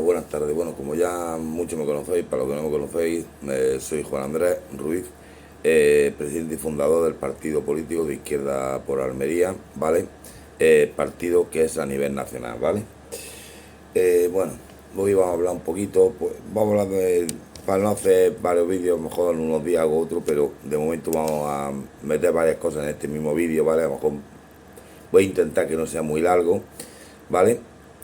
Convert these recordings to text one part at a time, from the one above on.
buenas tardes. Bueno, como ya muchos me conocéis, para los que no me conocéis, soy Juan Andrés Ruiz, presidente y fundador del partido político de Izquierda por Almería, ¿vale? Partido que es a nivel nacional, ¿vale? Bueno, hoy vamos a hablar un poquito, pues vamos a hablar para no hacer varios vídeos, mejor en unos días hago otro, pero de momento vamos a meter varias cosas en este mismo vídeo, ¿vale? A lo mejor voy a intentar que no sea muy largo, ¿vale?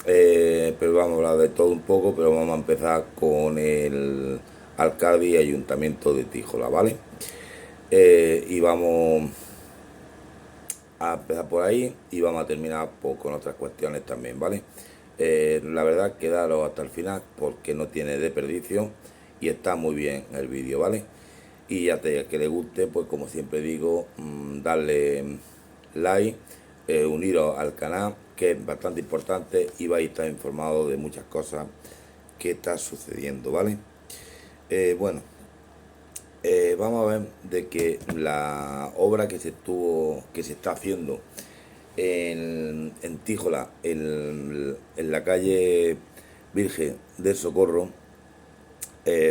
Pero vamos a hablar de todo un poco, pero vamos a empezar con el alcalde y ayuntamiento de Tíjola, ¿vale? Y vamos a empezar por ahí y vamos a terminar pues, con otras cuestiones también, ¿vale? La verdad, quedaros hasta el final porque no tiene desperdicio y está muy bien el vídeo, ¿vale? Y ya te que le guste, pues como siempre digo, darle like, uniros al canal, que es bastante importante y vais a estar informados de muchas cosas que está sucediendo, ¿vale? Bueno, vamos a ver de que la obra que se está haciendo en Tíjola, en la calle Virgen del Socorro,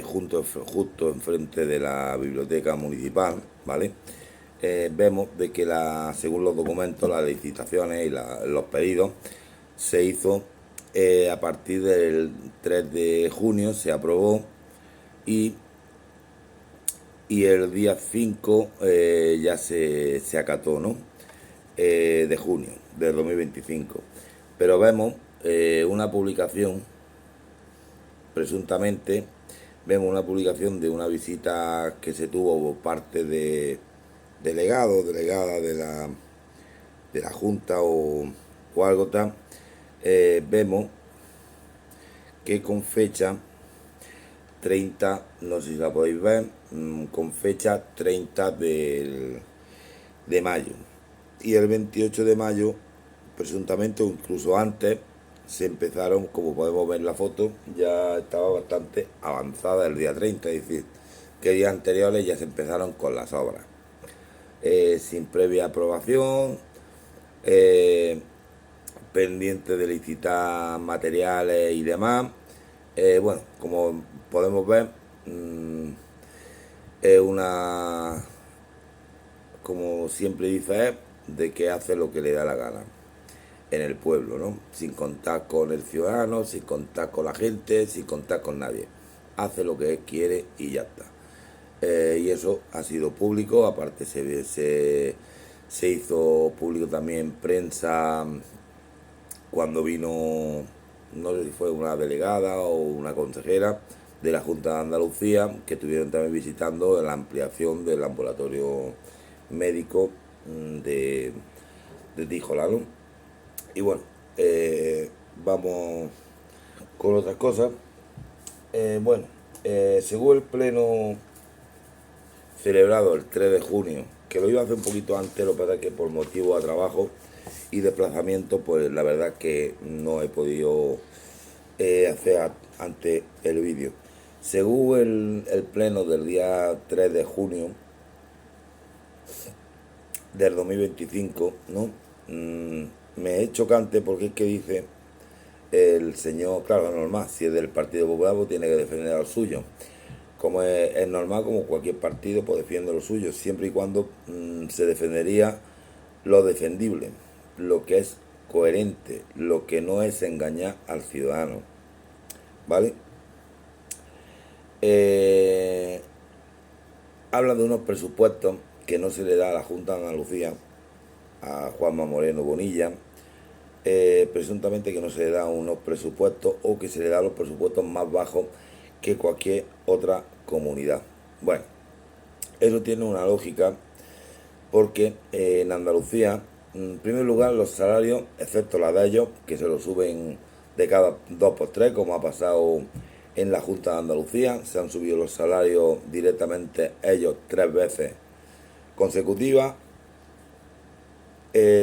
justo enfrente de la biblioteca municipal, ¿vale? Vemos de que según los documentos, las licitaciones y los pedidos se hizo a partir del 3 de junio, se aprobó y, y el día 5 ya se acató, ¿no? De junio del 2025. Pero vemos una publicación, presuntamente, vemos una publicación de una visita que se tuvo por parte de delegados, delegada de la Junta o algo tal. Vemos que con fecha 30, no sé si la podéis ver, con fecha 30 de mayo. Y el 28 de mayo, presuntamente o incluso antes, se empezaron, como podemos ver en la foto, ya estaba bastante avanzada el día 30, es decir, que días anteriores ya se empezaron con las obras. Sin previa aprobación, eh, pendiente de licitar materiales y demás. Bueno, como podemos ver, es una, como siempre dice, es de que hace lo que le da la gana en el pueblo, ¿no? Sin contar con el ciudadano, sin contar con la gente, sin contar con nadie. Hace lo que él quiere y ya está. Y eso ha sido público, aparte se hizo público también prensa cuando vino, no sé si fue una delegada o una consejera de la Junta de Andalucía, que estuvieron también visitando la ampliación del ambulatorio médico de Tíjola, ¿no? Y bueno, vamos con otras cosas. Bueno, según el pleno celebrado el 3 de junio, que lo iba a hacer un poquito antes, lo que pasa es que por motivo de trabajo y desplazamiento, pues la verdad que no he podido hacer ante el vídeo. Según el pleno del día 3 de junio del 2025, ¿no? Me es chocante porque es que dice el señor, claro, es normal, si es del Partido Popular, pues tiene que defender al suyo. Como es normal, como cualquier partido, pues defiende lo suyo, siempre y cuando se defendería lo defendible, lo que es coherente, lo que no es engañar al ciudadano, ¿vale? Habla de unos presupuestos que no se le da a la Junta de Andalucía, a Juanma Moreno Bonilla, presuntamente que no se le da unos presupuestos o que se le da los presupuestos más bajos que cualquier otra comunidad. Bueno, eso tiene una lógica porque en Andalucía, en primer lugar, los salarios, excepto la de ellos, que se lo suben de cada 2 por 3, como ha pasado en la Junta de Andalucía, se han subido los salarios directamente ellos 3 veces consecutivas.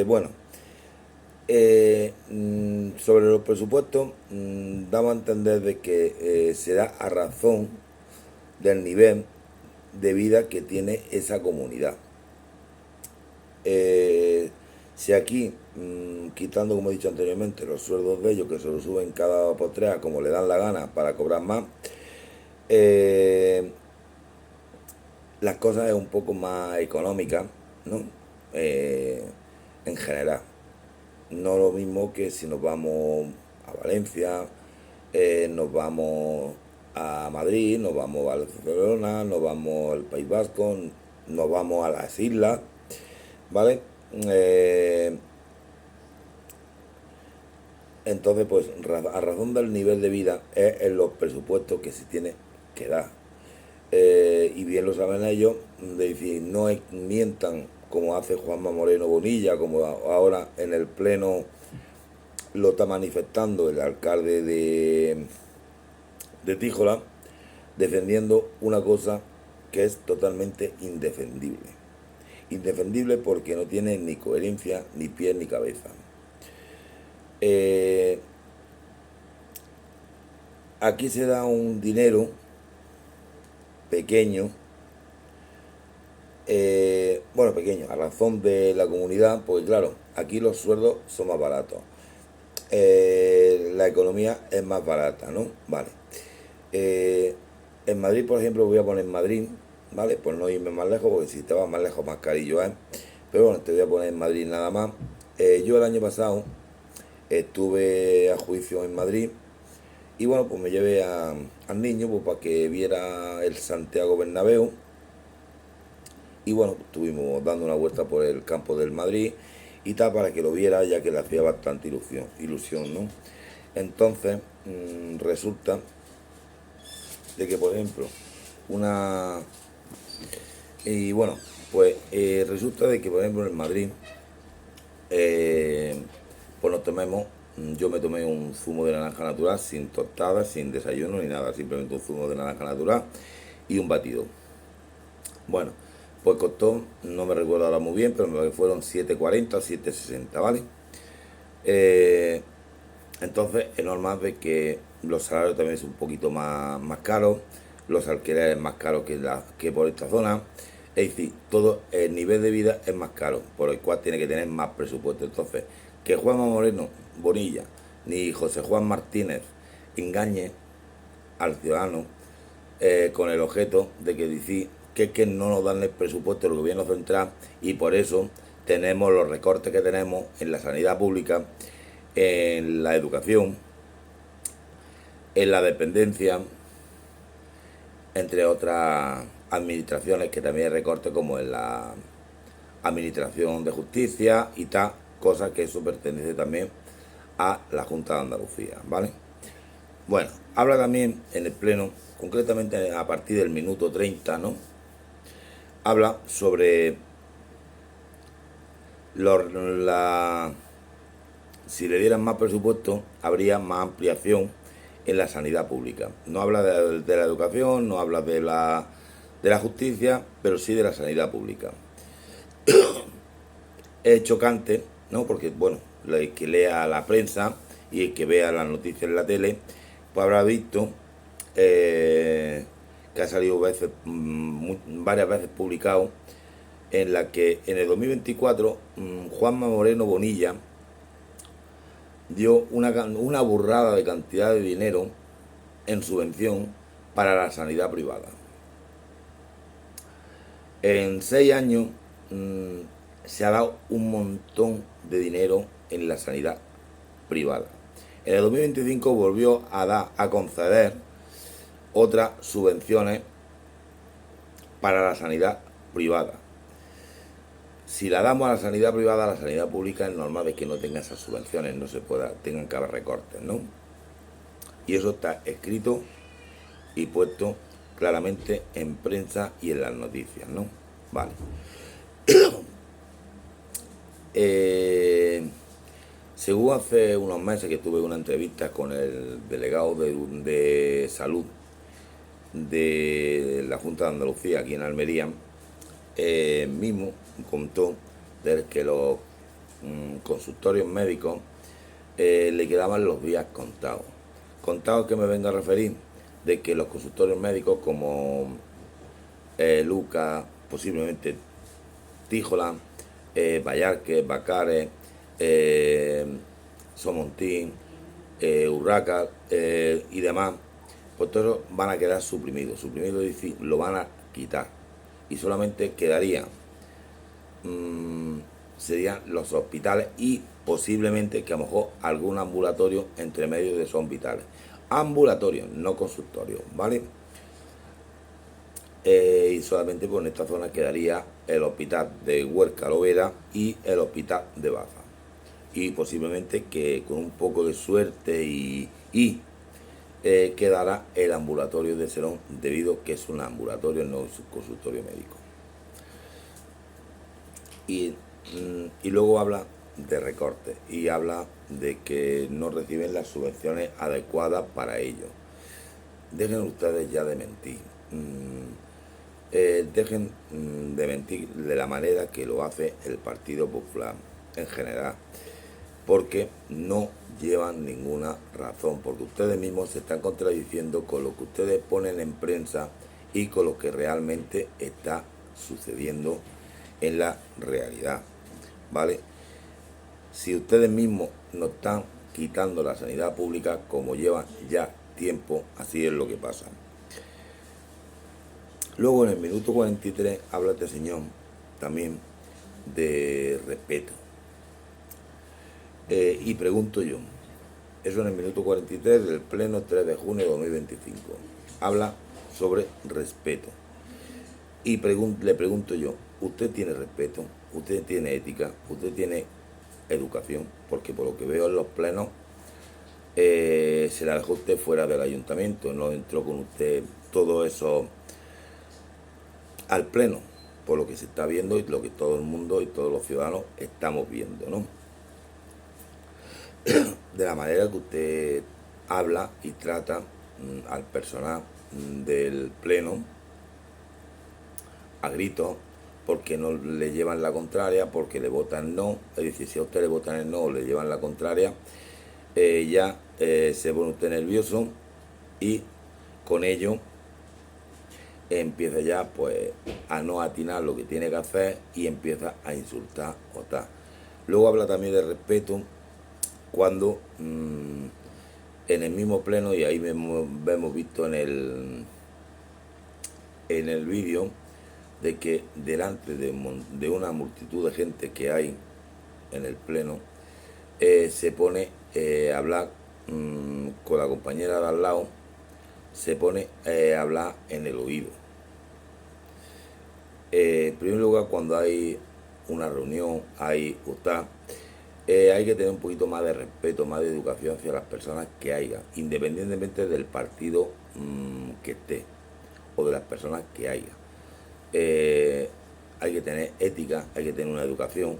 Bueno, sobre los presupuestos, damos a entender de que se da a razón del nivel de vida que tiene esa comunidad. Si aquí quitando, como he dicho anteriormente, los sueldos de ellos, que se los suben cada postrea como le dan la gana para cobrar más, eh, las cosas es un poco más económicas, ¿no? Eh, en general. No lo mismo que si nos vamos a Valencia, nos vamos a Madrid, nos vamos a Barcelona, nos vamos al País Vasco, nos vamos a las islas, ¿vale? Eh, entonces, pues a razón del nivel de vida es en los presupuestos que se tiene que dar. Y bien lo saben ellos, de decir, no mientan como hace Juanma Moreno Bonilla, como ahora en el Pleno lo está manifestando el alcalde de Tíjola, defendiendo una cosa que es totalmente indefendible. Indefendible porque no tiene ni coherencia, ni pies, ni cabeza. Eh, Aquí se da un dinero pequeño, bueno, pequeño, a razón de la comunidad, pues claro, aquí los sueldos son más baratos. La economía es más barata, ¿no? Vale. Eh, en Madrid, por ejemplo, voy a poner Madrid, ¿vale? Por no irme más lejos, porque si te vas más lejos, más carillo es. Pero bueno, te voy a poner en Madrid nada más. Yo el año pasado estuve a juicio en Madrid y bueno, pues me llevé al niño pues, para que viera el Santiago Bernabéu. Y bueno, estuvimos dando una vuelta por el campo del Madrid y tal para que lo viera, ya que le hacía bastante ilusión, ¿no? Entonces, resulta de que, por ejemplo, una... Y bueno, pues resulta de que, por ejemplo, en Madrid, eh, pues nos tomemos, yo me tomé un zumo de naranja natural sin tostada, sin desayuno ni nada, simplemente un zumo de naranja natural y un batido. Bueno, pues costó, no me recuerdo ahora muy bien, pero me fueron 7,40 o 7,60, ¿vale? Eh, entonces es normal de que los salarios también son un poquito más caros, los alquileres más caros que por esta zona. Es decir, todo el nivel de vida es más caro, por el cual tiene que tener más presupuesto. Entonces, que Juanma Moreno Bonilla ni José Juan Martínez engañe al ciudadano con el objeto de que decir que es que no nos dan el presupuesto del gobierno central y por eso tenemos los recortes que tenemos en la sanidad pública, en la educación, en la dependencia, entre otras administraciones que también hay recortes como en la administración de justicia y tal, cosa que eso pertenece también a la Junta de Andalucía, ¿vale? Bueno, habla también en el pleno, concretamente a partir del minuto 30, ¿no? Habla sobre la, si le dieran más presupuesto, habría más ampliación en la sanidad pública. No habla de la educación, no habla de la justicia, pero sí de la sanidad pública. Es chocante, ¿no? Porque, bueno, el que lea la prensa y el que vea las noticias en la tele, pues habrá visto que ha salido varias veces publicado en la que en el 2024 Juanma Moreno Bonilla dio una burrada de cantidad de dinero en subvención para la sanidad privada. En 6 años se ha dado un montón de dinero en la sanidad privada. En el 2025 volvió a conceder otras subvenciones para la sanidad privada. Si la damos a la sanidad privada, a la sanidad pública es normal que no tenga esas subvenciones, no se pueda, tengan que haber recortes, ¿no? Y eso está escrito y puesto claramente en prensa y en las noticias, ¿no? Vale. Según hace unos meses que tuve una entrevista con el delegado de salud de la Junta de Andalucía aquí en Almería, mismo contó de que los consultorios médicos le quedaban los días contados. Contados que me vengo a referir de que los consultorios médicos como Lucas, posiblemente Tíjola, Vallarque, Bacares, eh, Somontín, Urraca y demás, pues todos van a quedar suprimidos, es decir, lo van a quitar. Y solamente quedarían, serían los hospitales y posiblemente que a lo mejor algún ambulatorio entre medio de esos hospitales. Ambulatorios, no consultorios, ¿vale? Y solamente pues en esta zona quedaría el hospital de Huerca Lovera y el hospital de Baza. Y posiblemente que con un poco de suerte quedará el ambulatorio de Serón, debido que es un ambulatorio, no es un consultorio médico. Y luego habla de recortes y habla de que no reciben las subvenciones adecuadas para ello. Dejen ustedes ya de mentir. Dejen de mentir de la manera que lo hace el Partido Popular en general, porque no llevan ninguna razón, porque ustedes mismos se están contradiciendo con lo que ustedes ponen en prensa y con lo que realmente está sucediendo en la realidad, ¿vale? Si ustedes mismos nos están quitando la sanidad pública, como llevan ya tiempo, así es lo que pasa. Luego en el minuto 43 habla este señor también de respeto. Y pregunto yo, eso en el minuto 43 del pleno 3 de junio de 2025. Habla sobre respeto. Y le pregunto yo, ¿usted tiene respeto? ¿Usted tiene ética? ¿Usted tiene educación? Porque por lo que veo en los plenos, se la dejó usted fuera del ayuntamiento, no entró con usted todo eso al pleno, por lo que se está viendo y lo que todo el mundo y todos los ciudadanos estamos viendo, ¿no? De la manera que usted habla y trata al personal del pleno a gritos, porque no le llevan la contraria, porque le votan no. Es decir, si a usted le votan el no o le llevan la contraria, ya se pone usted nervioso y con ello empieza ya pues a no atinar lo que tiene que hacer y empieza a insultar o tal. Luego habla también de respeto cuando en el mismo pleno, y ahí vemos visto en el vídeo, de que delante de una multitud de gente que hay en el pleno, se pone a hablar con la compañera de al lado, se pone a hablar en el oído. En primer lugar, cuando hay una reunión, hay que tener un poquito más de respeto, más de educación hacia las personas que haya, independientemente del partido que esté o de las personas que haya. Hay que tener ética, hay que tener una educación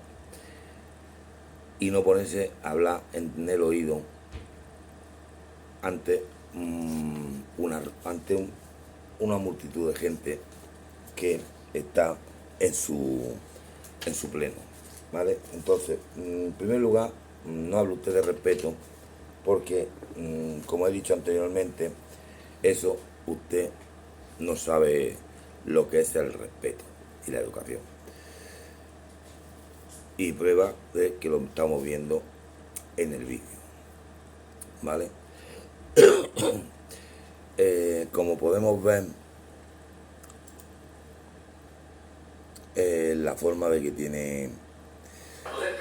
y no ponerse a hablar en el oído ante una multitud de gente que está en su pleno, ¿vale? Entonces, en primer lugar, no hable usted de respeto, porque, como he dicho anteriormente, eso usted no sabe lo que es el respeto y la educación. Y prueba de que lo estamos viendo en el vídeo, ¿vale? Como podemos ver, la forma de que tiene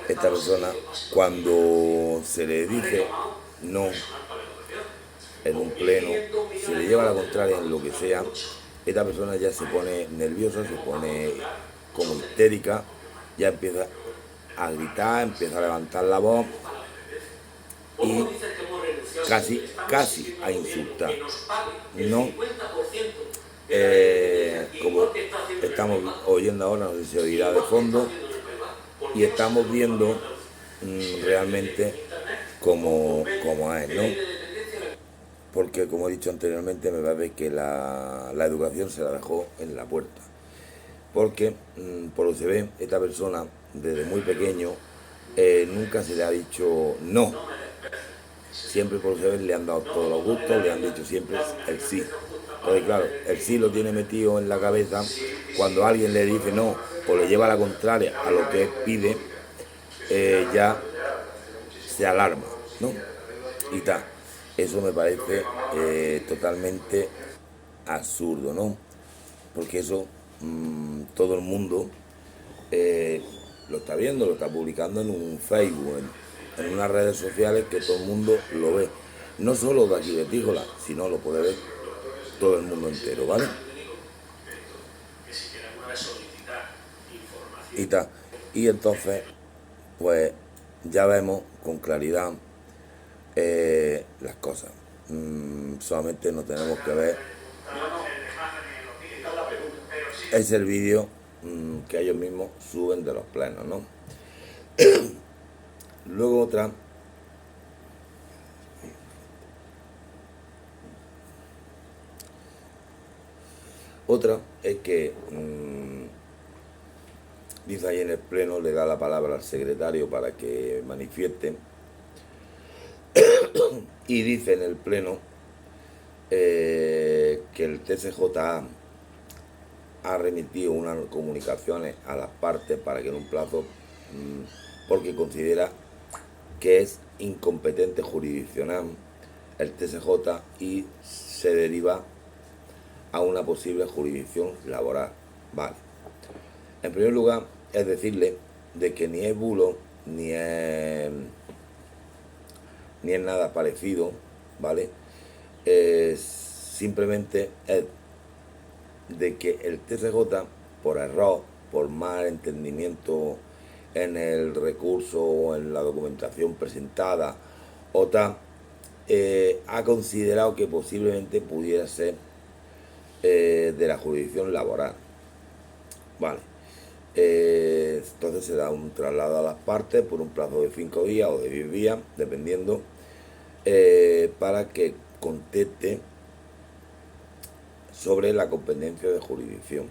esta persona, cuando se le dice no en un pleno, se le lleva la contraria en lo que sea, esta persona ya se pone nerviosa, se pone como histérica, ya empieza a gritar, empieza a levantar la voz y casi a insultar, ¿no? Como estamos oyendo ahora, no sé si se oirá de fondo, y estamos viendo realmente cómo es, ¿no? Porque, como he dicho anteriormente, me parece que la educación se la dejó en la puerta. Porque, por lo que se ve, esta persona, desde muy pequeño, nunca se le ha dicho no. Siempre, por lo que se ve, le han dado todos los gustos, le han dicho siempre el sí. Entonces, claro, el sí lo tiene metido en la cabeza. Cuando alguien le dice no o le lleva la contraria a lo que pide, ya se alarma, ¿no? Y tal. Eso me parece totalmente absurdo, ¿no? Porque eso todo el mundo lo está viendo, lo está publicando en un Facebook, en unas redes sociales que todo el mundo lo ve. No solo de aquí de Tíjola, sino lo puede ver todo el mundo entero, ¿vale? Y tal. Y entonces, pues ya vemos con claridad las cosas. Solamente no tenemos que ver es el vídeo que ellos mismos suben de los plenos, ¿no? Luego otra es que dice ahí en el pleno, le da la palabra al secretario para que manifieste y dice en el pleno que el TSJA ha remitido unas comunicaciones a las partes para que en un plazo, porque considera que es incompetente jurisdiccional el TSJ y se deriva a una posible jurisdicción laboral. Vale. En primer lugar, es decirle de que ni es bulo, ni es nada parecido, ¿vale? Simplemente es de que el TSJ, por error, por mal entendimiento en el recurso o en la documentación presentada o tal, ha considerado que posiblemente pudiera ser de la jurisdicción laboral. Vale. Entonces se da un traslado a las partes por un plazo de 5 días o de 10 días, dependiendo, para que conteste sobre la competencia de jurisdicción.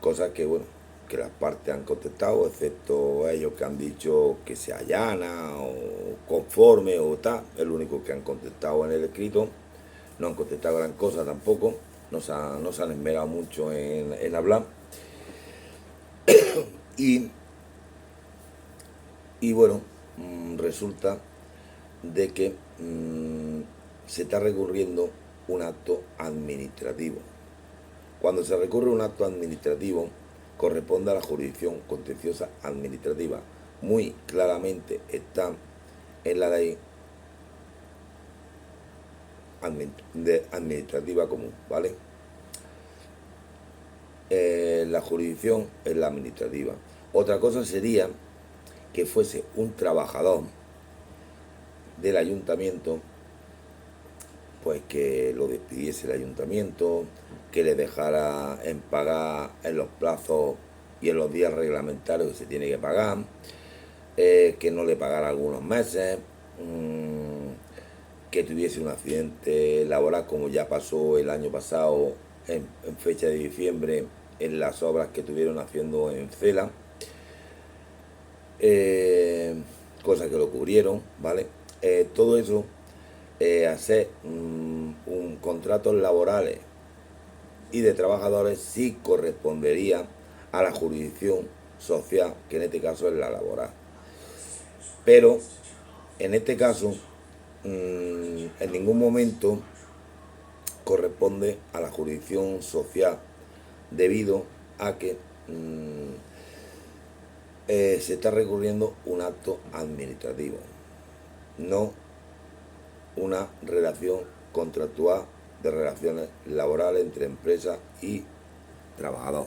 Cosas que, bueno, que las partes han contestado, excepto ellos que han dicho que se allana o conforme o tal, es lo único que han contestado en el escrito. No han contestado gran cosa tampoco, no se han esmerado mucho en hablar. Y bueno, resulta de que se está recurriendo un acto administrativo. Cuando se recurre a un acto administrativo, corresponde a la jurisdicción contenciosa administrativa. Muy claramente está en la ley administrativa común, ¿vale? La jurisdicción es la administrativa. Otra cosa sería que fuese un trabajador del ayuntamiento, pues que lo despidiese el ayuntamiento, que le dejara en pagar en los plazos y en los días reglamentarios que se tiene que pagar, que no le pagara algunos meses, que tuviese un accidente laboral como ya pasó el año pasado en fecha de diciembre en las obras que estuvieron haciendo en Cela, cosas que lo cubrieron, ¿vale? Todo eso, hacer un contratos laborales y de trabajadores sí correspondería a la jurisdicción social, que en este caso es la laboral. Pero en este caso, en ningún momento corresponde a la jurisdicción social, debido a que se está recurriendo un acto administrativo, no una relación contractual de relaciones laborales entre empresa y trabajador,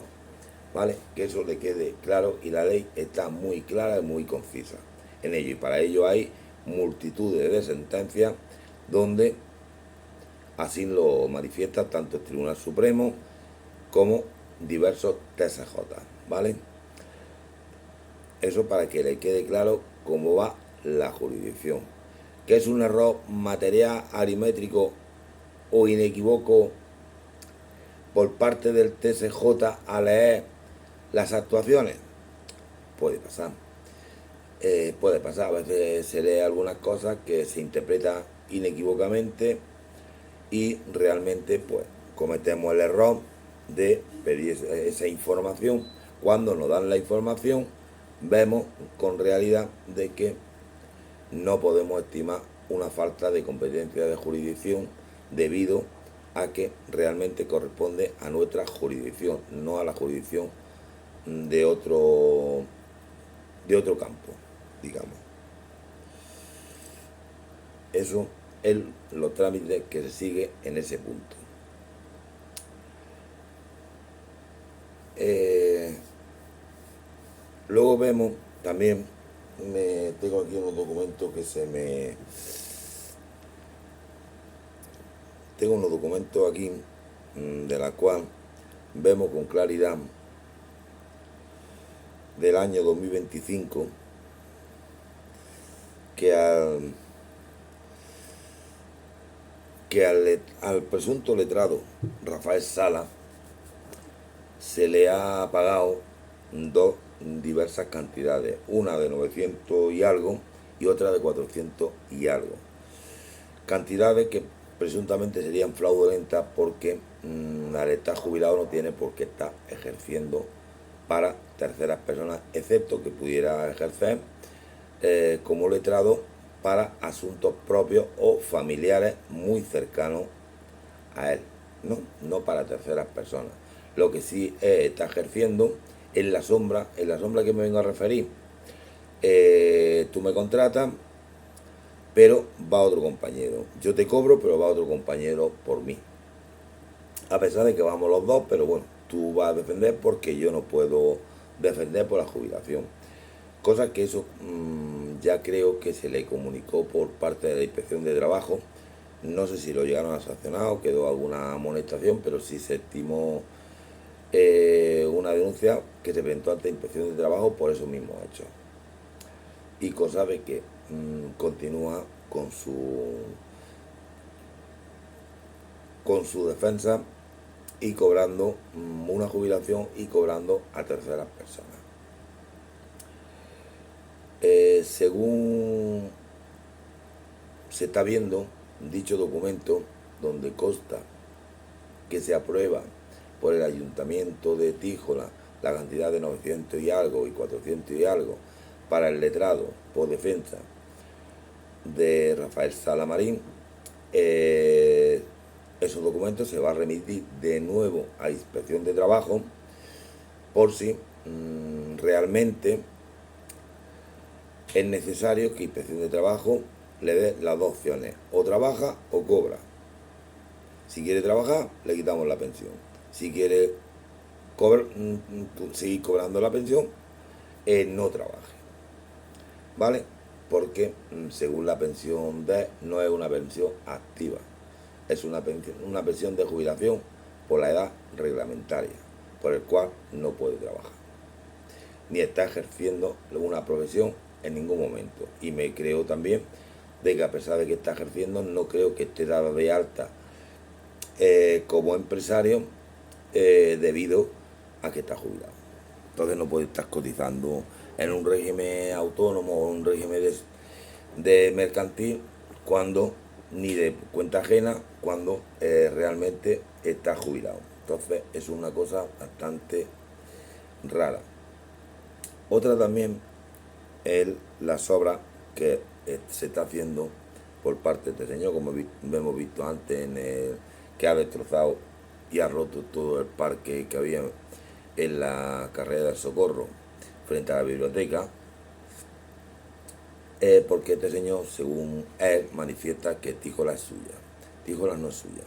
¿vale? Que eso le quede claro, y la ley está muy clara y muy concisa en ello, y para ello hay multitudes de sentencias donde así lo manifiesta tanto el Tribunal Supremo como diversos TSJ, ¿vale? Eso para que le quede claro cómo va la jurisdicción. Que es un error material, aritmétrico o inequívoco por parte del TSJ a leer las actuaciones. Puede pasar. Puede pasar. A veces se lee algunas cosas que se interpretan inequívocamente y realmente pues cometemos el error de pedir esa información. Cuando nos dan la información, vemos con realidad de que no podemos estimar una falta de competencia de jurisdicción debido a que realmente corresponde a nuestra jurisdicción, no a la jurisdicción de otro campo, digamos. Eso es los trámites que se sigue en ese punto. Luego vemos también, tengo aquí unos documentos que se me... Tengo unos documentos aquí de la cual vemos con claridad del año 2025 que al presunto letrado Rafael Sala se le ha pagado dos diversas cantidades, una de 900 y algo y otra de 400 y algo. Cantidades que presuntamente serían fraudulentas porque al estar jubilado no tiene por qué estar ejerciendo para terceras personas, excepto que pudiera ejercer como letrado para asuntos propios o familiares muy cercanos a él, no para terceras personas. Lo que sí está ejerciendo en la sombra que me vengo a referir. Tú me contratas, pero va otro compañero. Yo te cobro, pero va otro compañero por mí. A pesar de que vamos los dos, pero bueno, tú vas a defender porque yo no puedo defender por la jubilación. Cosa que eso ya creo que se le comunicó por parte de la Inspección de Trabajo. No sé si lo llegaron a sancionar o quedó alguna amonestación, pero sí se estimó una denuncia que se presentó ante la Inspección de Trabajo por esos mismos hechos. Y cosa de que continúa con su defensa y cobrando una jubilación y cobrando a terceras personas. Según se está viendo dicho documento, donde consta que se aprueba por el Ayuntamiento de Tíjola la cantidad de 900 y algo y 400 y algo para el letrado por defensa de Rafael Sala Marín, esos documentos se va a remitir de nuevo a Inspección de Trabajo por si realmente es necesario que Inspección de Trabajo le dé las dos opciones, o trabaja o cobra. Si quiere trabajar, le quitamos la pensión. Si quiere seguir cobrando la pensión, no trabaje. ¿Vale? Porque según la pensión no es una pensión activa, es una pensión de jubilación por la edad reglamentaria, por el cual no puede trabajar, ni está ejerciendo una profesión en ningún momento. Y me creo también de que a pesar de que está ejerciendo, no creo que esté dado de alta como empresario debido a que está jubilado. Entonces no puede estar cotizando en un régimen autónomo o un régimen de mercantil cuando ni de cuenta ajena cuando realmente está jubilado. Entonces es una cosa bastante rara. Otra también es las obras que se está haciendo por parte de este señor, como hemos visto antes, que ha destrozado y ha roto todo el parque que había en la carrera del Socorro frente a la biblioteca, porque este señor, según él, manifiesta que Tíjola es suya. Tíjola no es suya.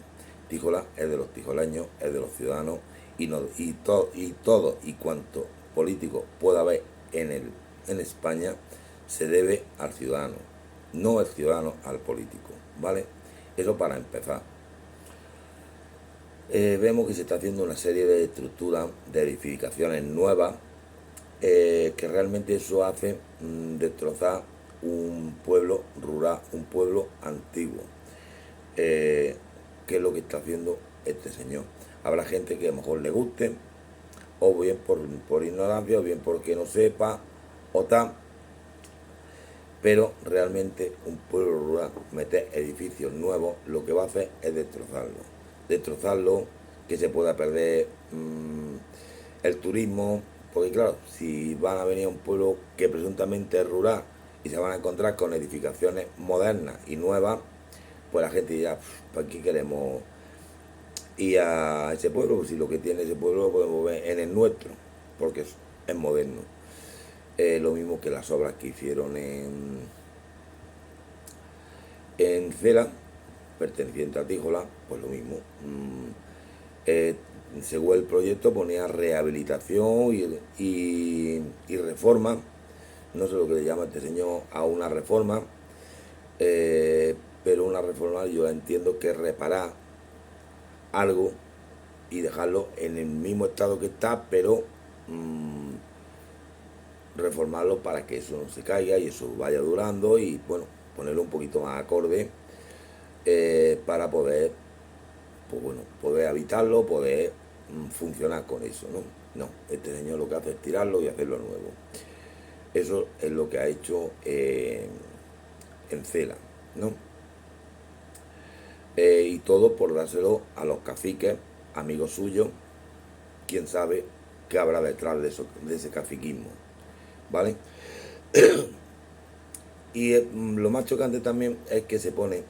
Tíjola es de los tijoleños, es de los ciudadanos y todo y cuanto político pueda haber en España se debe al ciudadano, no el ciudadano al político, ¿vale? Eso para empezar. Vemos que se está haciendo una serie de estructuras, de edificaciones nuevas, que realmente eso hace destrozar un pueblo rural, un pueblo antiguo, que es lo que está haciendo este señor. Habrá gente que a lo mejor le guste, o bien por ignorancia, o bien porque no sepa, o tal, pero realmente un pueblo rural, meter edificios nuevos, lo que va a hacer es destrozarlo, que se pueda perder el turismo, porque claro, si van a venir a un pueblo que presuntamente es rural y se van a encontrar con edificaciones modernas y nuevas, pues la gente dirá, ¿para qué queremos ir a ese pueblo? Pues si lo que tiene ese pueblo lo podemos ver en el nuestro, porque es moderno. Lo mismo que las obras que hicieron en Cela, perteneciente a Tíjola, pues lo mismo. Según el proyecto ponía rehabilitación y reforma, no sé lo que le llama este señor a una reforma, pero una reforma yo entiendo que es reparar algo y dejarlo en el mismo estado que está, pero reformarlo para que eso no se caiga y eso vaya durando y bueno, ponerlo un poquito más acorde, para poder, pues bueno, poder habitarlo, poder funcionar con eso, ¿no? No, este señor lo que hace es tirarlo y hacerlo nuevo. Eso es lo que ha hecho en Cela, ¿no? Y todo por dárselo a los caciques, amigos suyos, quién sabe qué habrá detrás de ese caciquismo, ¿vale? Y lo más chocante también es que se pone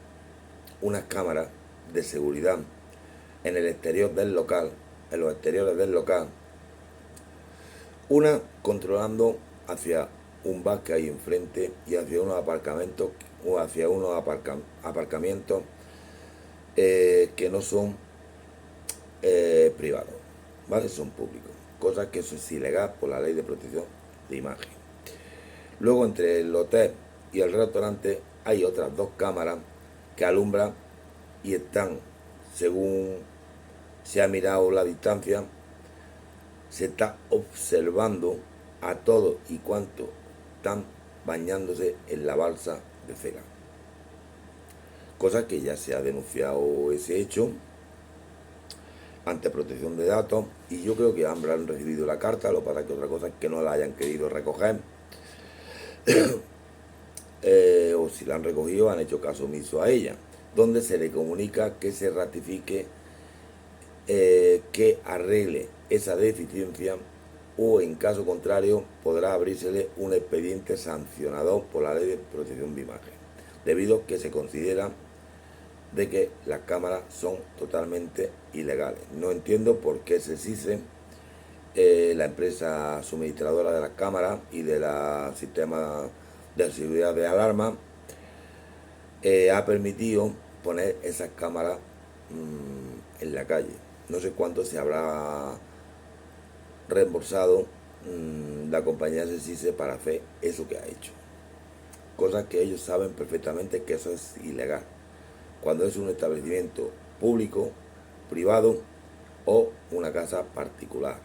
unas cámaras de seguridad en el exterior del local, en los exteriores del local, una controlando hacia un bar que hay enfrente y hacia unos aparcamientos o hacia unos aparcamientos que no son privados, ¿vale? Son públicos, cosa que eso es ilegal por la ley de protección de imagen. Luego entre el hotel y el restaurante hay otras dos cámaras que alumbran y están, según se ha mirado la distancia, se está observando a todos y cuantos están bañándose en la balsa de Cela. Cosa que ya se ha denunciado ese hecho ante protección de datos y yo creo que han recibido la carta, lo que pasa es que otra cosa es que no la hayan querido recoger. O si la han recogido han hecho caso omiso a ella, donde se le comunica que se ratifique, que arregle esa deficiencia o en caso contrario podrá abrírsele un expediente sancionador por la ley de protección de imagen, debido a que se considera de que las cámaras son totalmente ilegales. No entiendo por qué se SISE, la empresa suministradora de las cámaras y de los sistemas de seguridad de alarma, ha permitido poner esas cámaras en la calle. No sé cuánto se habrá reembolsado la compañía SISE para hacer eso que ha hecho. Cosas que ellos saben perfectamente que eso es ilegal. Cuando es un establecimiento público, privado o una casa particular.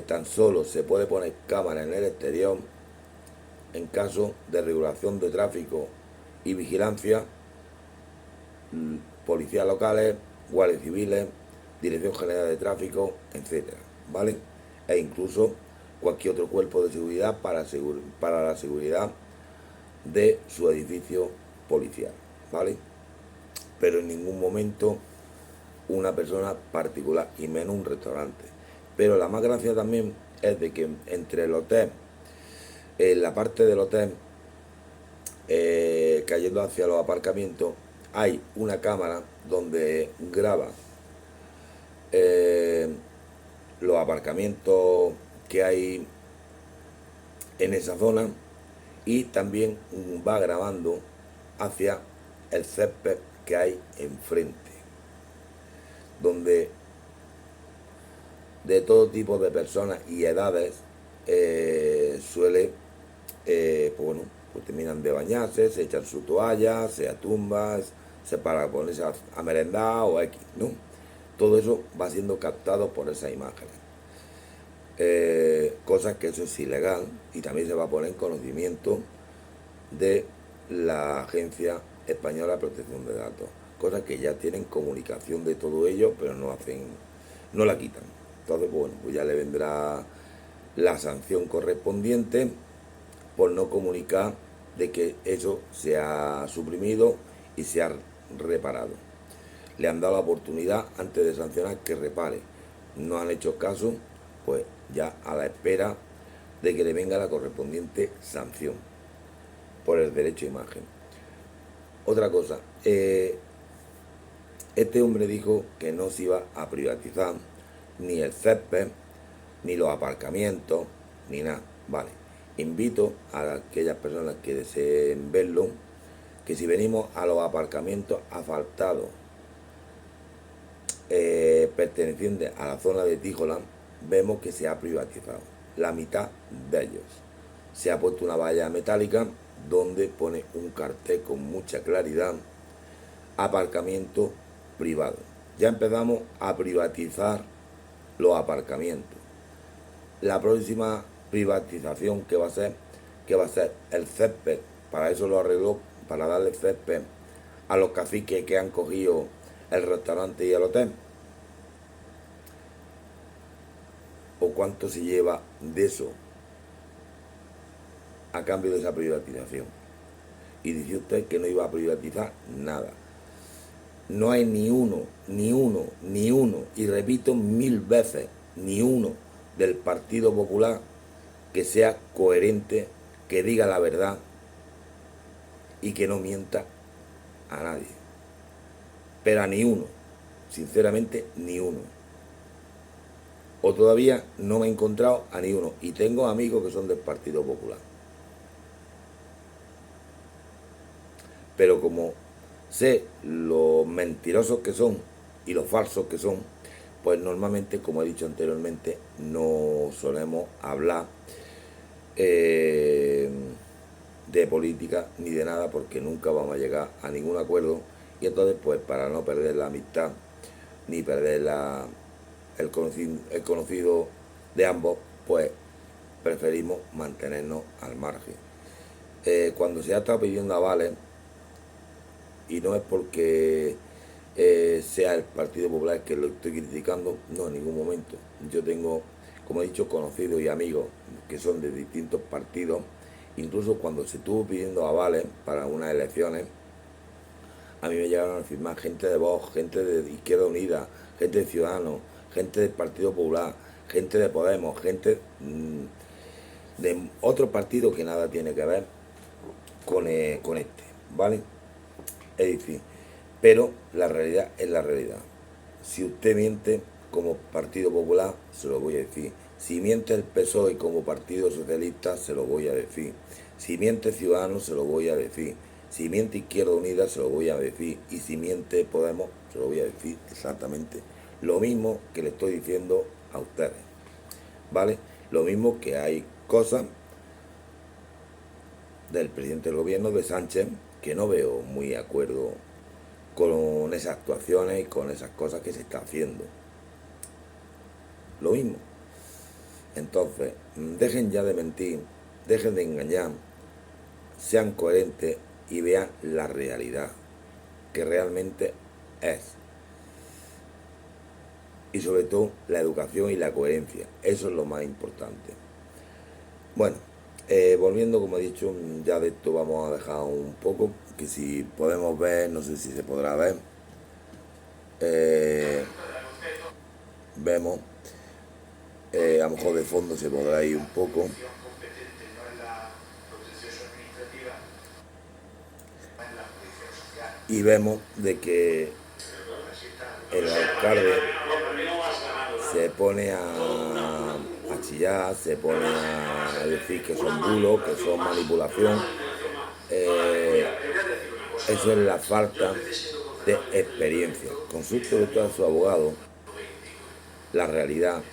Tan solo se puede poner cámara en el exterior en caso de regulación de tráfico y vigilancia, policías locales, guardias civiles, Dirección General de Tráfico, etcétera, ¿vale? E incluso cualquier otro cuerpo de seguridad para la seguridad de su edificio policial, ¿vale? Pero en ningún momento una persona particular y menos un restaurante. Pero la más gracia también es de que entre el hotel, en la parte del hotel, cayendo hacia los aparcamientos, hay una cámara donde graba los aparcamientos que hay en esa zona y también va grabando hacia el césped que hay enfrente, donde de todo tipo de personas y edades suele, pues bueno, pues terminan de bañarse, se echan su toalla, se tumbas, se para ponerse a merendar o X, ¿no? Todo eso va siendo captado por esas imágenes. Cosas que eso es ilegal y también se va a poner en conocimiento de la Agencia Española de Protección de Datos. Cosas que ya tienen comunicación de todo ello, pero no la quitan. Entonces, bueno, pues ya le vendrá la sanción correspondiente por no comunicar de que eso se ha suprimido y se ha reparado. Le han dado la oportunidad antes de sancionar que repare. No han hecho caso, pues ya a la espera de que le venga la correspondiente sanción. por el derecho a imagen. Otra cosa, este hombre dijo que no se iba a privatizar ni el césped, ni los aparcamientos, ni nada. Vale, invito a aquellas personas que deseen verlo, que si venimos a los aparcamientos asfaltados pertenecientes a la zona de Tíjola, vemos que se ha privatizado la mitad de ellos. Se ha puesto una valla metálica donde pone un cartel con mucha claridad: aparcamiento privado. Ya empezamos a privatizar los aparcamientos. La próxima privatización que va a ser el césped. Para eso lo arregló, para darle césped a los caciques que han cogido el restaurante y el hotel. ¿O cuánto se lleva de eso a cambio de esa privatización? Y dice usted que no iba a privatizar nada. No hay ni uno, y repito 1000 veces, ni uno del Partido Popular que sea coherente, que diga la verdad y que no mienta a nadie. Pero a ni uno, sinceramente ni uno. O todavía no me he encontrado a ni uno. Y tengo amigos que son del Partido Popular. Pero como sé los mentirosos que son y los falsos que son, pues normalmente, como he dicho anteriormente, no solemos hablar de política ni de nada, porque nunca vamos a llegar a ningún acuerdo. Y entonces, pues para no perder la amistad ni perder el conocido de ambos, pues preferimos mantenernos al margen. Cuando se ha estado pidiendo avales, y no es porque sea el Partido Popular que lo estoy criticando, no, en ningún momento. Yo tengo, como he dicho, conocidos y amigos que son de distintos partidos. Incluso cuando se estuvo pidiendo avales para unas elecciones, a mí me llegaron a firmar gente de Vox, gente de Izquierda Unida, gente de Ciudadanos, gente del Partido Popular, gente de Podemos, gente de otro partido que nada tiene que ver con este, ¿vale? Es decir, pero la realidad es la realidad. Si usted miente como Partido Popular, se lo voy a decir. Si miente el PSOE como Partido Socialista, se lo voy a decir. Si miente Ciudadanos, se lo voy a decir. Si miente Izquierda Unida, se lo voy a decir. Y si miente Podemos, se lo voy a decir exactamente lo mismo que le estoy diciendo a ustedes, ¿vale? Lo mismo que hay cosas del presidente del gobierno, de Sánchez, que no veo muy de acuerdo con esas actuaciones y con esas cosas que se está haciendo. Lo mismo. Entonces, dejen ya de mentir, dejen de engañar, sean coherentes y vean la realidad, que realmente es. Y sobre todo la educación y la coherencia. Eso es lo más importante. Bueno, volviendo, como he dicho, ya de esto vamos a dejar un poco, que si podemos ver, no sé si se podrá ver, vemos, a lo mejor de fondo se podrá ir un poco, y vemos de que el alcalde se pone a chillar, se pone a decir que son bulos, que son manipulación. Eso es la falta de experiencia. Consulte usted a su abogado la realidad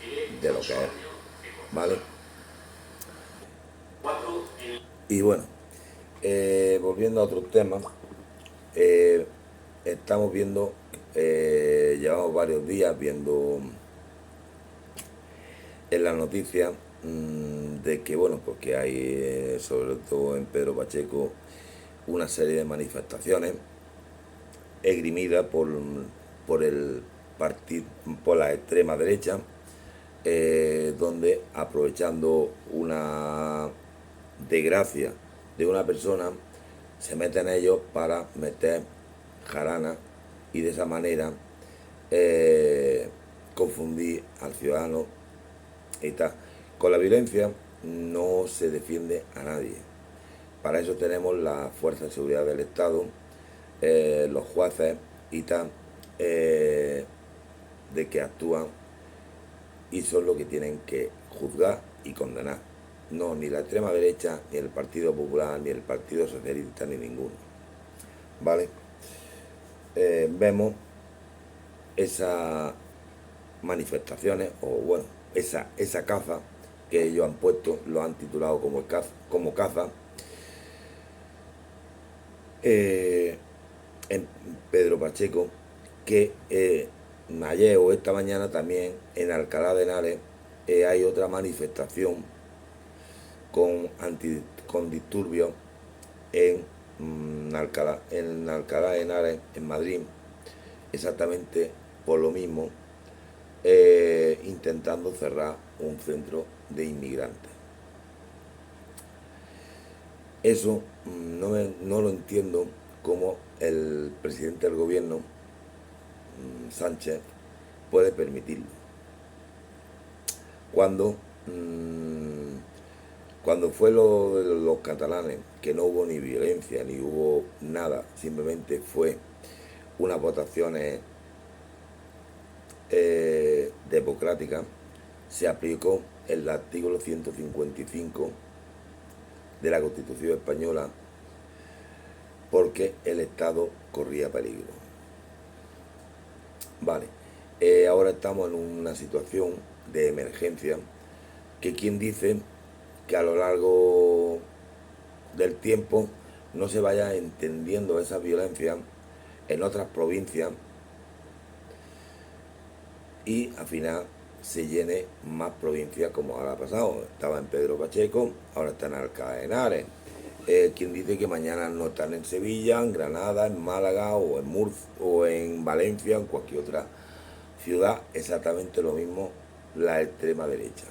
de lo que es, ¿vale? Y bueno, volviendo a otros temas, estamos viendo, llevamos varios días viendo en las noticias de que, bueno, porque hay, sobre todo en Pedro Pacheco, una serie de manifestaciones esgrimidas por el partido, por la extrema derecha, donde, aprovechando una desgracia de una persona, se meten ellos para meter jarana y de esa manera confundir al ciudadano y tal. Con la violencia no se defiende a nadie. para eso tenemos la Fuerza de Seguridad del Estado, los jueces y tal, de que actúan y son los que tienen que juzgar y condenar. No, ni la extrema derecha, ni el Partido Popular, ni el Partido Socialista, ni ninguno. ¿Vale? Vemos esas manifestaciones, o bueno, esa caza que ellos han puesto, lo han titulado como caza, en Pedro Pacheco, que ayer o esta mañana también en Alcalá de Henares hay otra manifestación con disturbios en Alcalá de Henares, en Madrid, exactamente por lo mismo, intentando cerrar un centro de inmigrantes. Eso no lo entiendo cómo el presidente del gobierno, Sánchez, puede permitirlo. Cuando fue lo de los catalanes, que no hubo ni violencia, ni hubo nada, simplemente fue unas votaciones democráticas, se aplicó el artículo 155 de la Constitución española porque el Estado corría peligro. Vale, ahora estamos en una situación de emergencia que quien dice que a lo largo del tiempo no se vaya entendiendo esa violencia en otras provincias y al final se llene más provincias como ahora ha pasado. Estaba en Pedro Pacheco, ahora está en Alcalá de Henares. Quien dice que mañana no están en Sevilla, en Granada, en Málaga o en Murcia o en Valencia o en cualquier otra ciudad, exactamente lo mismo la extrema derecha.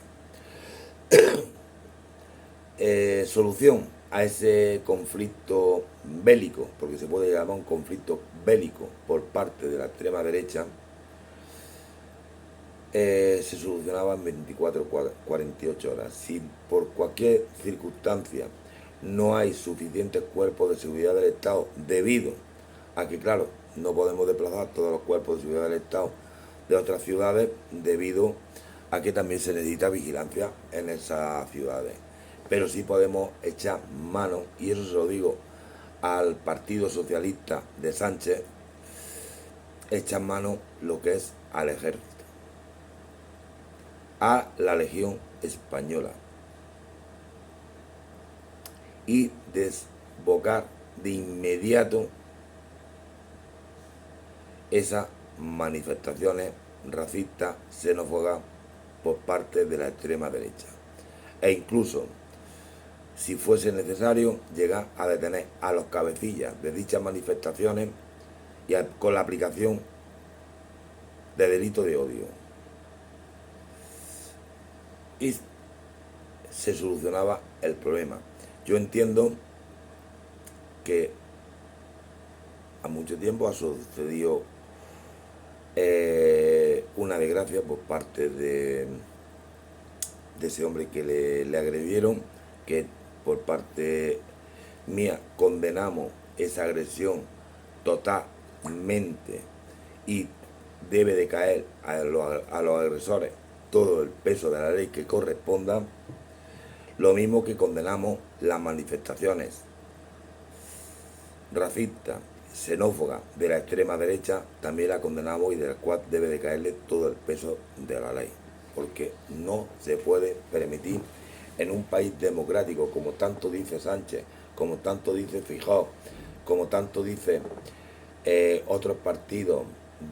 Solución a ese conflicto bélico, porque se puede llamar un conflicto bélico por parte de la extrema derecha, se solucionaba en 24-48 horas. Si por cualquier circunstancia no hay suficientes cuerpos de seguridad del Estado, debido a que, claro, no podemos desplazar todos los cuerpos de seguridad del Estado de otras ciudades, debido a que también se necesita vigilancia en esas ciudades. Pero sí podemos echar mano, y eso se lo digo al Partido Socialista de Sánchez, echar mano lo que es al ejército, a la Legión Española, y desbocar de inmediato esas manifestaciones racistas, xenófobas por parte de la extrema derecha. E incluso, si fuese necesario, llegar a detener a los cabecillas de dichas manifestaciones y con la aplicación de delito de odio. Y se solucionaba el problema. Yo entiendo que a mucho tiempo ha sucedido una desgracia por parte de ese hombre que le agredieron, que por parte mía condenamos esa agresión totalmente y debe de caer a los agresores todo el peso de la ley que corresponda. Lo mismo que condenamos las manifestaciones racistas, xenófobas de la extrema derecha, también la condenamos y de la cual debe de caerle todo el peso de la ley. Porque no se puede permitir en un país democrático, como tanto dice Sánchez, como tanto dice Feijóo, como tanto dice otros partidos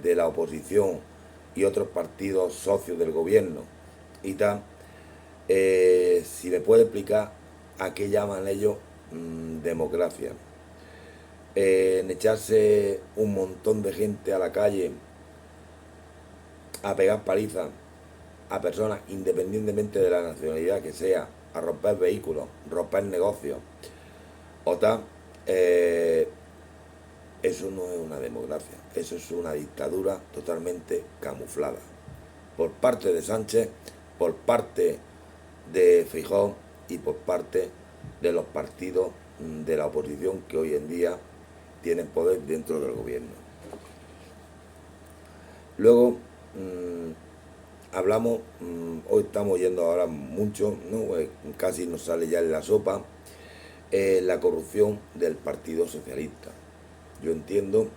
de la oposición y otros partidos socios del gobierno y tal, si me puede explicar a qué llaman ellos democracia. En echarse un montón de gente a la calle a pegar palizas a personas independientemente de la nacionalidad que sea, a romper vehículos, romper negocios o tal, eso no es una democracia, eso es una dictadura totalmente camuflada por parte de Sánchez, por parte de Feijóo y por parte de los partidos de la oposición que hoy en día tienen poder dentro del gobierno. Luego, hablamos, hoy estamos yendo ahora mucho, ¿no? Casi nos sale ya en la sopa, la corrupción del Partido Socialista. Yo entiendo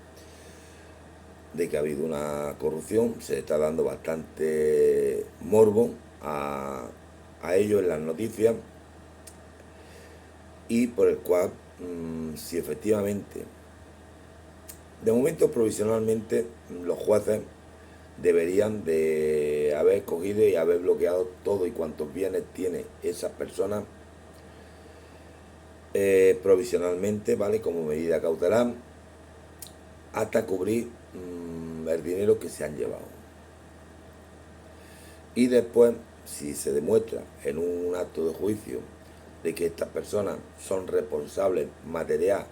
de que ha habido una corrupción, se está dando bastante morbo a ello en las noticias, y por el cual, si efectivamente, de momento provisionalmente, los jueces deberían de haber cogido y haber bloqueado todo y cuantos bienes tiene esas personas provisionalmente, ¿vale? Como medida cautelar, hasta cubrir el dinero que se han llevado. Y después, si se demuestra en un acto de juicio de que estas personas son responsables materialmente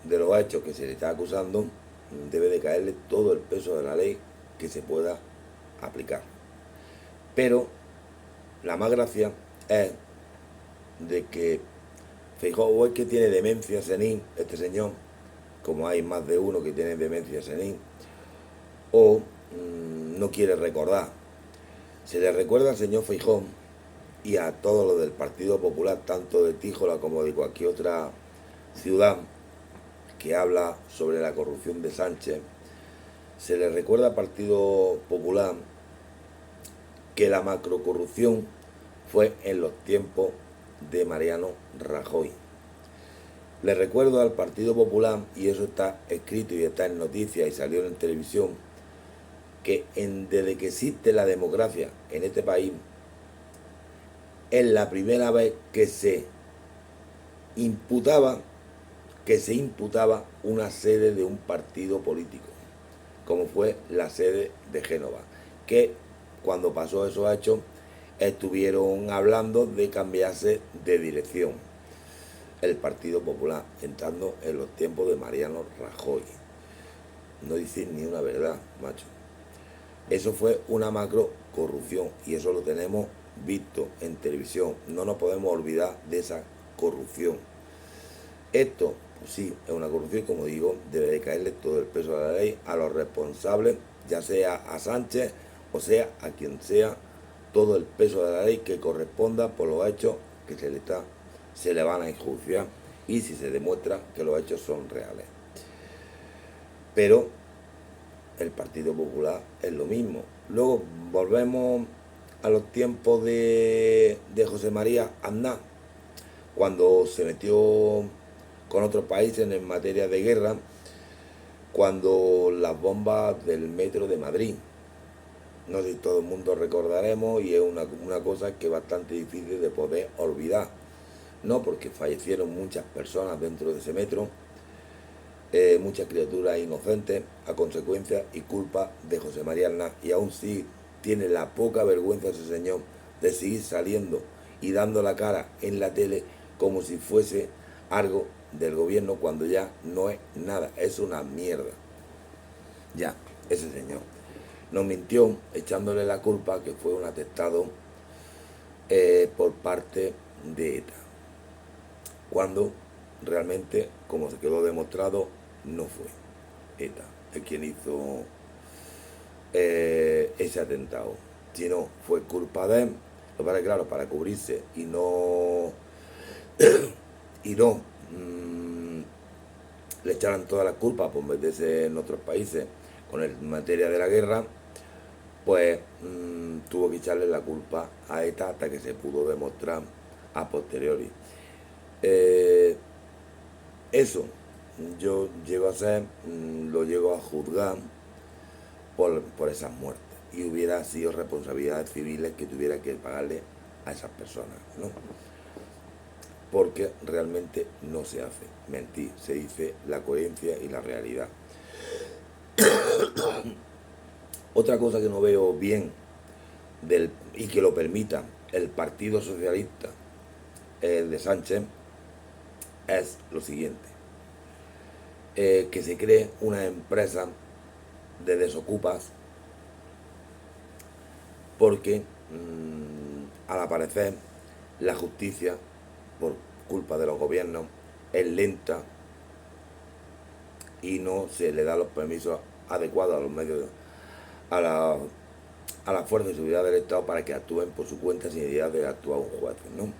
de los hechos que se les está acusando, debe de caerle todo el peso de la ley que se pueda aplicar. Pero la más gracia es de que Feijóo es que tiene demencia senil, este señor, como hay más de uno que tiene demencia senil, o no quiere recordar. Se le recuerda al señor Feijóo y a todos los del Partido Popular, tanto de Tíjola como de cualquier otra ciudad que habla sobre la corrupción de Sánchez, se le recuerda al Partido Popular que la macrocorrupción fue en los tiempos de Mariano Rajoy. Le recuerdo al Partido Popular, y eso está escrito y está en noticias y salió en televisión, que desde que existe la democracia en este país, es la primera vez que se imputaba una sede de un partido político, como fue la sede de Génova, que cuando pasó esos hechos estuvieron hablando de cambiarse de dirección el Partido Popular, entrando en los tiempos de Mariano Rajoy. No dicen ni una verdad, macho. Eso fue una macro corrupción y eso lo tenemos visto en televisión. No nos podemos olvidar de esa corrupción. Esto, pues sí, es una corrupción, como digo, debe de caerle todo el peso de la ley a los responsables, ya sea a Sánchez o sea a quien sea, todo el peso de la ley que corresponda por los hechos que se le van a enjuiciar y si se demuestra que los hechos son reales. Pero el Partido Popular es lo mismo. Luego volvemos a los tiempos de José María Aznar, cuando se metió con otros países en materia de guerra, cuando las bombas del metro de Madrid. No sé si todo el mundo recordaremos y es una cosa que es bastante difícil de poder olvidar, ¿no? Porque fallecieron muchas personas dentro de ese metro, muchas criaturas inocentes a consecuencia y culpa de José María Aznar, y aún sí tiene la poca vergüenza ese señor de seguir saliendo y dando la cara en la tele como si fuese algo del gobierno cuando ya no es nada, es una mierda. Ya, ese señor nos mintió echándole la culpa que fue un atentado por parte de ETA, cuando realmente, como se quedó demostrado, no fue ETA el quien hizo ese atentado, sino fue culpa de él. Lo que pasa es que, claro, para cubrirse y no le echaran todas las culpas por meterse en otros países con el materia de la guerra, pues tuvo que echarle la culpa a ETA hasta que se pudo demostrar a posteriori. Eso yo llego a ser, lo llego a juzgar por esas muertes, y hubiera sido responsabilidades civiles que tuviera que pagarle a esas personas, ¿no? Porque realmente no se hace mentir, se dice la coherencia y la realidad. Otra cosa que no veo bien y que lo permita el Partido Socialista, el de Sánchez, es lo siguiente: que se cree una empresa de desocupas, porque al aparecer la justicia, por culpa de los gobiernos, es lenta y no se le da los permisos adecuados a los medios, a la, a las fuerzas de seguridad del Estado para que actúen por su cuenta sin necesidad de actuar un juez, ¿no?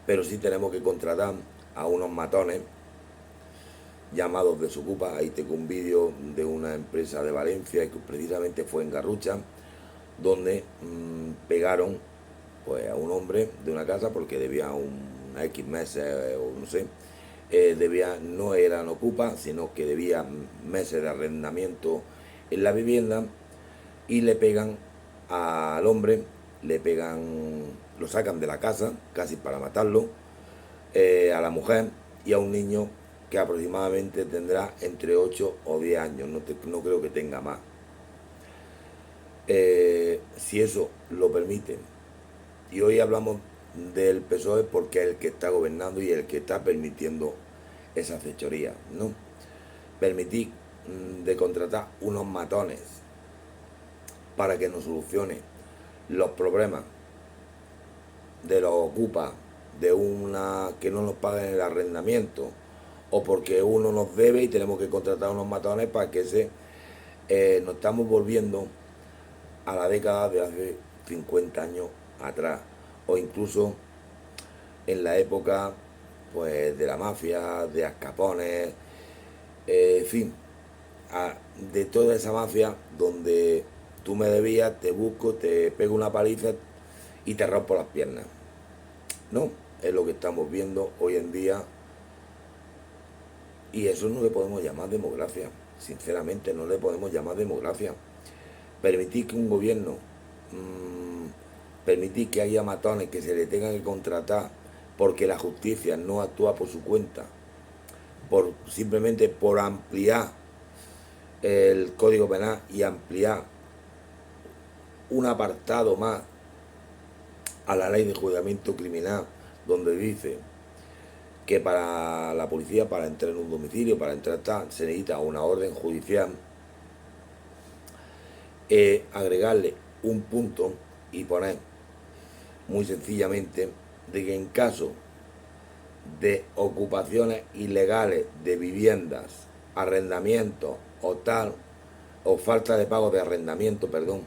Pero sí tenemos que contratar a unos matones llamados desocupa. Ahí tengo un vídeo de una empresa de Valencia que precisamente fue en Garrucha, donde pegaron pues a un hombre de una casa porque debía una X meses o no sé, debía, no eran ocupa, sino que debía meses de arrendamiento en la vivienda, y le pegan al hombre, le pegan, lo sacan de la casa casi para matarlo, a la mujer y a un niño que aproximadamente tendrá entre 8 o 10 años, no creo que tenga más. Si eso lo permiten, y hoy hablamos del PSOE porque es el que está gobernando y el que está permitiendo esa fechoría, ¿no? Permitir de contratar unos matones para que nos solucione los problemas de los ocupas, de una que no nos paguen el arrendamiento, o porque uno nos debe y tenemos que contratar unos matones para que nos estamos volviendo a la década de hace 50 años atrás, o incluso en la época pues de la mafia, de Ascapones, en fin, de toda esa mafia donde tú me debías, te busco, te pego una paliza y te rompo las piernas. No, es lo que estamos viendo hoy en día, y eso no le podemos llamar democracia. Sinceramente no le podemos llamar democracia. Permitir que un gobierno, permitir que haya matones que se le tengan que contratar porque la justicia no actúa por su cuenta, simplemente por ampliar el Código Penal y ampliar un apartado más a la ley de enjuiciamiento criminal, donde dice que para la policía, para entrar en un domicilio, para entrar se necesita una orden judicial, agregarle un punto y poner muy sencillamente de que en caso de ocupaciones ilegales de viviendas, arrendamientos o tal, o falta de pago de arrendamiento, perdón,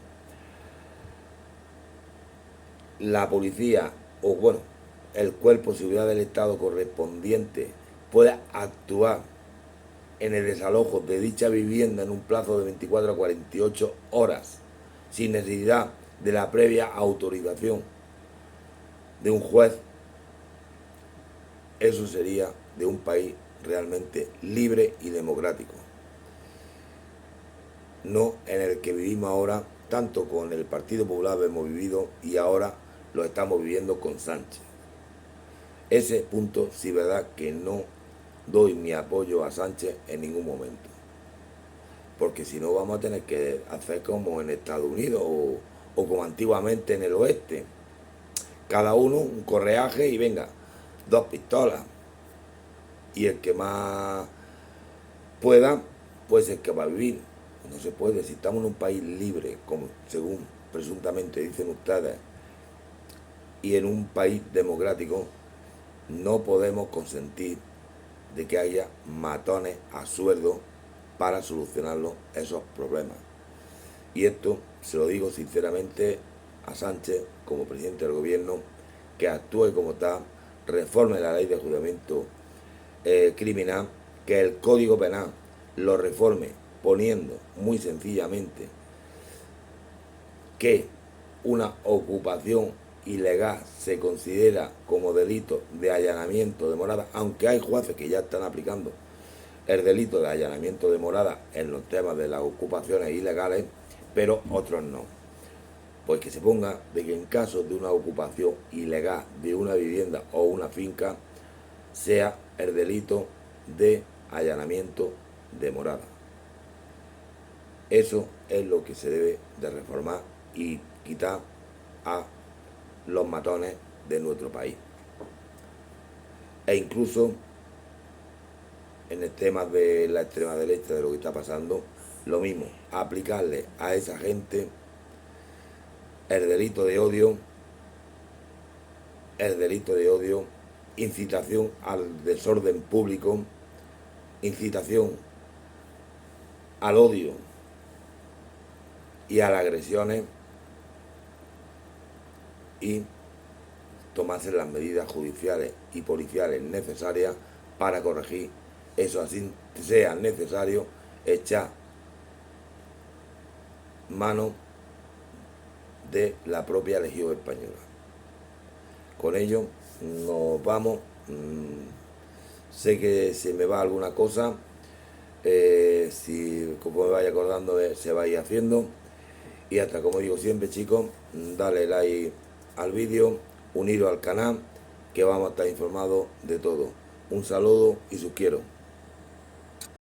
la policía o bueno, el cuerpo de seguridad del Estado correspondiente pueda actuar en el desalojo de dicha vivienda en un plazo de 24 a 48 horas, sin necesidad de la previa autorización de un juez. Eso sería de un país realmente libre y democrático, no en el que vivimos ahora. Tanto con el Partido Popular lo hemos vivido y ahora lo estamos viviendo con Sánchez. Ese punto sí, verdad que no doy mi apoyo a Sánchez en ningún momento, porque si no vamos a tener que hacer como en Estados Unidos o como antiguamente en el oeste, cada uno un correaje y venga, 2 pistolas, y el que más pueda pues el que va a vivir. No se puede. Si estamos en un país libre, como según presuntamente dicen ustedes, y en un país democrático, no podemos consentir de que haya matones a sueldo para solucionarlos esos problemas. Y esto se lo digo sinceramente a Sánchez como presidente del gobierno, que actúe como tal, reforme la ley de enjuiciamiento criminal, que el Código Penal lo reforme poniendo muy sencillamente que una ocupación ilegal se considera como delito de allanamiento de morada, aunque hay jueces que ya están aplicando el delito de allanamiento de morada en los temas de las ocupaciones ilegales, pero otros no. Pues que se ponga de que en caso de una ocupación ilegal de una vivienda o una finca, sea el delito de allanamiento de morada. Eso es lo que se debe de reformar y quitar a los matones de nuestro país. E incluso en el tema de la extrema derecha, de lo que está pasando, lo mismo, aplicarle a esa gente el delito de odio incitación al desorden público, incitación al odio y a las agresiones, y tomarse las medidas judiciales y policiales necesarias para corregir eso, así sea necesario echar mano de la propia Legión Española. Con ello nos vamos. Sé que se me va alguna cosa, si como me vaya acordando se va a ir haciendo. Y hasta, como digo siempre, chicos, dale like al vídeo, uniros al canal, que vamos a estar informados de todo. Un saludo y sus quiero.